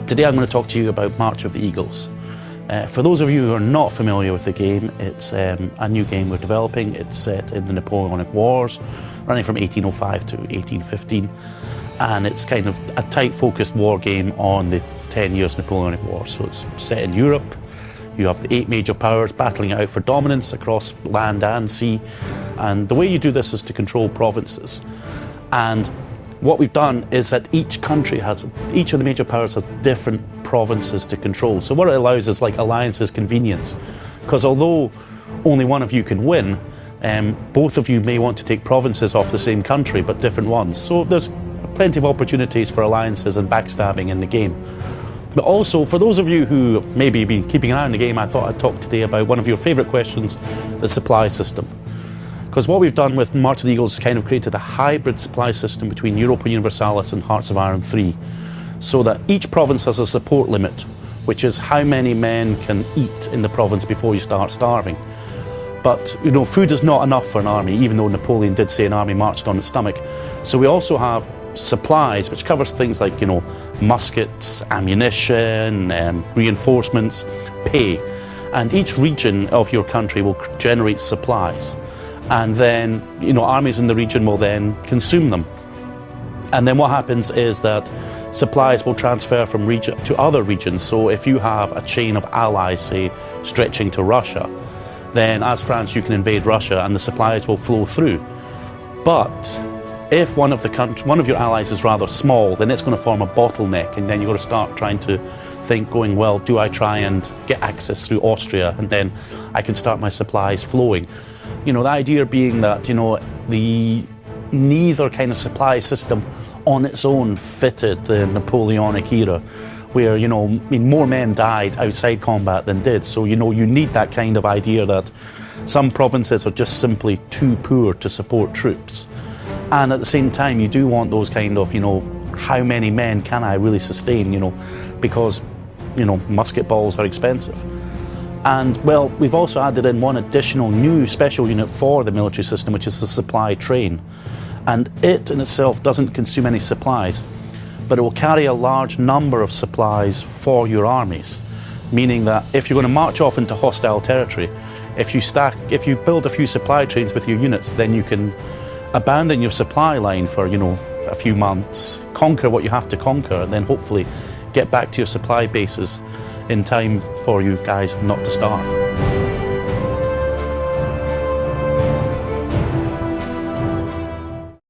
Today I'm going to talk to you about March of the Eagles. For those of you who are not familiar with the game, it's a new game we're developing. It's set in the Napoleonic Wars, running from 1805 to 1815, and it's kind of a tight focused war game on the 10 years Napoleonic Wars. So it's set in Europe. You have the 8 major powers battling it out for dominance across land and sea, and the way you do this is to control provinces. And what we've done is that each of the major powers has different provinces to control. So what it allows is like alliances convenience, because although only one of you can win, both of you may want to take provinces off the same country but different ones. So there's plenty of opportunities for alliances and backstabbing in the game. But also, for those of you who maybe have been keeping an eye on the game, I thought I'd talk today about one of your favourite questions, the supply system. Because what we've done with March of the Eagles is kind of created a hybrid supply system between Europa Universalis and Hearts of Iron 3, so that each province has a support limit, which is how many men can eat in the province before you start starving. But you know, food is not enough for an army, even though Napoleon did say an army marched on its stomach. So we also have supplies, which covers things like, you know, muskets, ammunition, reinforcements, pay. And each region of your country will generate supplies. And then, you know, armies in the region will then consume them. And then what happens is that supplies will transfer from region to other regions. So if you have a chain of allies, say, stretching to Russia, then as France you can invade Russia and the supplies will flow through. But if one of your allies is rather small, then it's going to form a bottleneck, and then you've got to start trying to think, going, well, do I try and get access through Austria, and then I can start my supplies flowing? You know, the idea being that, you know, neither kind of supply system on its own fitted the Napoleonic era, where, you know, I mean, more men died outside combat than did. So, you know, you need that kind of idea that some provinces are just simply too poor to support troops. And at the same time, you do want those kind of, you know, how many men can I really sustain, you know, because, you know, musket balls are expensive. And, well, we've also added in one additional new special unit for the military system, which is the supply train. And it in itself doesn't consume any supplies, but it will carry a large number of supplies for your armies, meaning that if you're going to march off into hostile territory, if you build a few supply trains with your units, then you can abandon your supply line for, you know, a few months, conquer what you have to conquer, and then hopefully get back to your supply bases in time for you guys not to starve.